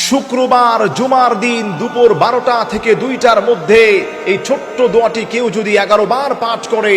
শুক্রবার জুমার দিন দুপুর 12টা থেকে 2টার মধ্যে এই ছোট্ট দোয়াটি কেউ যদি 11 বার পাঠ করে,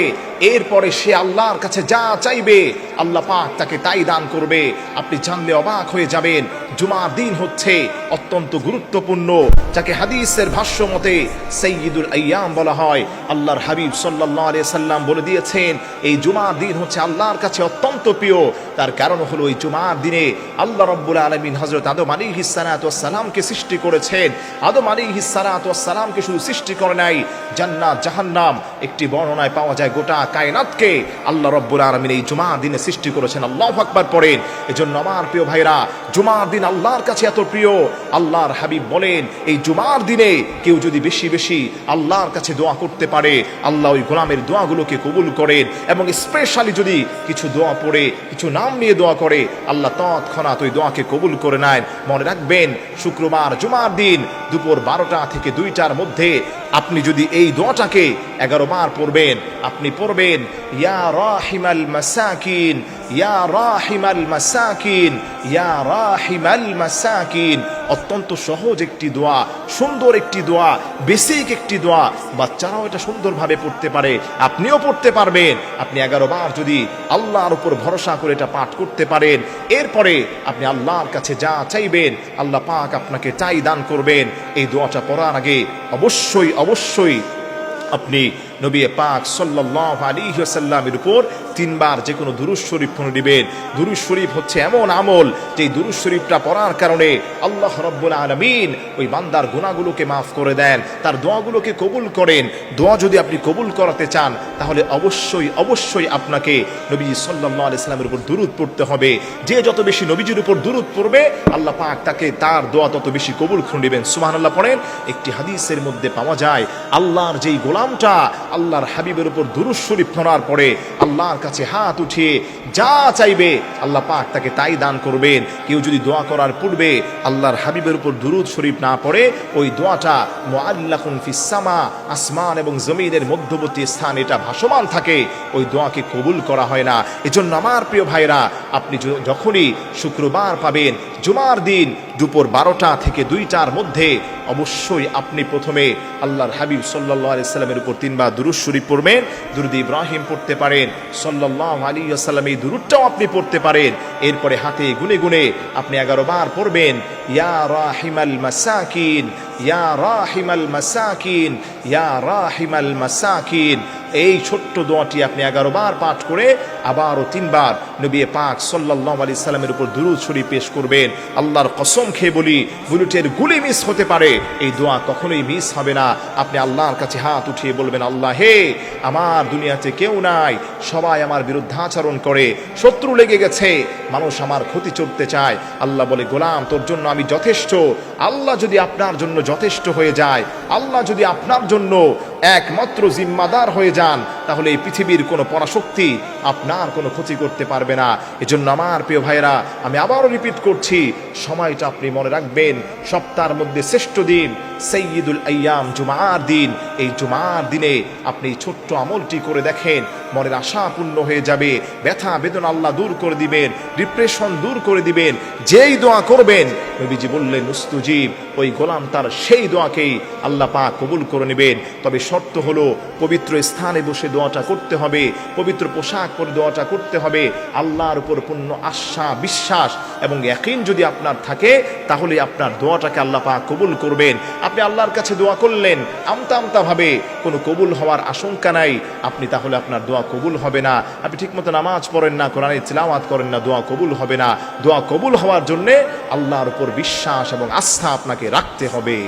এরপরে সে আল্লাহর কাছে যা চাইবে আল্লাহ পাক তাকে তাই দান করবে। আপনি জানলে অবাক হয়ে যাবেন। জুমার দিন হচ্ছে অত্যন্ত গুরুত্বপূর্ণ, যাকে হাদিসের ভাষ্য মতে সাইয়্যিদুল আইয়াম বলা হয়। আল্লাহর হাবিব সাল্লাল্লাহু আলাইহি সাল্লাম বলে দিয়েছেন, এই জুমার দিন হচ্ছে আল্লাহর কাছে অত্যন্ত প্রিয়। তার কারণ হলো এই জুমার দিনে আল্লাহ রাব্বুল আলামিন হযরত আদম আলাইহিস সালাতু ওয়াস সালামকে সৃষ্টি করেছেন। আদম আলাইহিস সালাতু ওয়াস সালামকে শুধু সৃষ্টি করে নাই, জান্নাত জাহান্নাম, একটি বর্ণনায় পাওয়া যায় গোটা কায়নাতকে আল্লাহ রাব্বুল আলামিন এই জুমার দিনে সৃষ্টি করেছেন। আল্লাহু আকবার পড়েন। এজন্য আমার প্রিয় ভাইরা, জুমার দিন আল্লাহর কাছে এত প্রিয়। আল্লাহর হাবিব বলেন, এই জুমার দিনে কেউ যদি বেশি বেশি আল্লাহর কাছে দোয়া করতে পারে, আল্লাহ ওই গোলামের দোয়াগুলোকে কবুল করেন। এবং স্পেশালি যদি কিছু দোয়া পড়ে, কিছু নাম নিয়ে দোয়া করে, আল্লাহ তৎক্ষণাৎ ওই দোয়াকে কবুল করে নেন। মনে রাখবেন, শুক্রবার জুমার দিন দুপুর 12টা থেকে 2টার মধ্যে আপনি যদি এই দোয়াটাকে 11 বার পড়বেন, আপনি পড়বেন ইয়া রাহিমাল মাসাকিন, ইয়া রাহিমাল মাসাকিন, ইয়া রাহিমাল মাসাকিন। অত্যন্ত সহজ একটি দোয়া, সুন্দর একটি দোয়া, বেসিক একটি দোয়া। বাচ্চারাও এটা সুন্দরভাবে পড়তে পারে, আপনিও পড়তে পারবেন। আপনি 11 বার যদি আল্লাহর উপর ভরসা করে এটা পাঠ করতে পারেন, এরপরে আপনি আল্লাহর কাছে যা চাইবেন আল্লাহ পাক আপনাকে তাই দান করবেন। এই দোয়াটা পড়ার আগে অবশ্যই অবশ্যই আপনি নবী পাক সাল্লাল্লাহু আলাইহি ওয়াসাল্লামের উপর 3 বার যে কোনো দুরূদ শরীফ পড়ে দিবেন। দুরূদ শরীফ হচ্ছে এমন আমল, যে দুরূদ শরীফটা পড়ার কারণে আল্লাহ রাব্বুল আলামিন ওই বান্দার গুনাহগুলোকে মাফ করে দেন, তার দোয়াগুলোকে কবুল করেন। দোয়া যদি আপনি কবুল করাতে চান, তাহলে অবশ্যই অবশ্যই আপনাকে নবীজি সাল্লাল্লাহু আলাইহি ওয়াসাল্লামের উপর দুরূদ পড়তে হবে। যে যত বেশি নবীজির উপর দুরূদ পড়বে, আল্লাহ পাক তাকে তার দোয়া তত বেশি কবুল করে নেবেন। সুবহানাল্লাহ পড়েন। একটি হাদিসের মধ্যে পাওয়া যায়, আল্লাহর যেই গোলামটা আল্লাহর হাবিবের উপর দুরূদ শরীফ পড়ার পরে আল্লাহর কাছে হাত উঠিয়ে যা চাইবে আল্লাহ পাক তাকে তাই দান করবেন। কেউ যদি দোয়া করার পূর্বে আল্লাহর হাবিবের উপর দুরূদ শরীফ না পড়ে, ওই দোয়াটা মুআল্লাকুন ফিস সামা, আসমান এবং জমিনের মধ্যবর্তী স্থান এটা ভাসমান থাকে, ওই দোয়াকে কবুল করা হয় না। এজন্য আমার প্রিয় ভাইরা, আপনি যখনই শুক্রবার পাবেন জুমার দিন দুপুর 12টা থেকে 2টার মধ্যে, অবশ্যই আপনি প্রথমে আল্লাহর হাবিব সাল্লাল্লাহু আলাইহি সাল্লামের উপর 3 বার দুরূদ শরীফ পড়বেন। দুরূদ ইব্রাহিম পড়তে পারেন, সাল্লাল্লাহু আলাইহি ওয়াসাল্লাম এই দুরূদটাও আপনি পড়তে পারেন। এরপরে হাতে গুনে গুনে আপনি 11 বার পড়বেন ইয়া রাহিমাল মাসাকিন, ইয়া রাহিমাল মাসাকিন, ইয়া রাহিমাল মাসাকিন। এই ছোট্ট দোয়াটি আপনি 11 বার পাঠ করে আবারও 3 বার নবী পাক সাল্লাল্লাহু আলাইহি সাল্লামের উপর দুরূদ শরীফ পেশ করবেন। আল্লাহর কসম খেয়ে বলি, বুলেটের গুলি মিস হতে পারে, এই দোয়া কখনোই মিস হবে না। আপনি আল্লাহর কাছে হাত উঠিয়ে বলবেন, আল্লাহ হে, আমার দুনিয়াতে কেউ নাই, সবাই আমার বিরুদ্ধাচরণ করে, শত্রু লেগে গেছে, মানুষ আমার ক্ষতি করতে চায়। আল্লাহ বলে, গোলাম তোর জন্য আমি যথেষ্ট। আল্লাহ যদি আপনার জন্য যথেষ্ট হয়ে যায়, আল্লাহ যদি আপনার জন্য একমাত্র জিম্মাদার হয়ে যান, তাহলে এই পৃথিবীর কোনো পরাশক্তি আপনার কোনো ক্ষতি করতে পারবে না। এজন্য আমার প্রিয় ভাইরা, আমি আবারও রিপিট করছি, সময়টা আপনি মনে রাখবেন, সপ্তাহের মধ্যে শ্রেষ্ঠ দিন সাইয়্যিদুল আইয়াম, জুমার দিন। এই জুমার দিনে আপনি ছোট্ট আমলটি করে দেখেন, মনের আশা পূর্ণ হয়ে যাবে, ব্যথা বেদনা আল্লাহ দূর করে দিবেন, ডিপ্রেশন দূর করে দিবেন। যেই দোয়া করবেন, নবীজি বললেন মুস্তাজিব, ওই গোলাম তার সেই দোয়াকেই আল্লাহ পাক কবুল করে নেবেন। তবে শর্ত হলো, পবিত্র স্থানে বসে দোয়াটা করতে হবে, পবিত্র পোশাক পরে দোয়াটা করতে হবে। আল্লাহর উপর পূর্ণ আশা, বিশ্বাস এবং ইয়াকিন যদি আপনার থাকে, তাহলে আপনার দোয়াটাকে আল্লাহ পাক কবুল করবেন। আপনি আল্লাহর কাছে দোয়া করলেন আমতা আমতা ভাবে, কোনো কবুল হওয়ার আশঙ্কা নাই, আপনি তাহলে আপনার দোয়া কবুল হবে না। আপনি ঠিকমতো নামাজ পড়েন না, কোরআনের তিলাওয়াত করেন না, দোয়া কবুল হবে না। দোয়া কবুল হওয়ার জন্যে আল্লাহর উপর বিশ্বাস এবং আস্থা আপনাকে রাখতে হবে।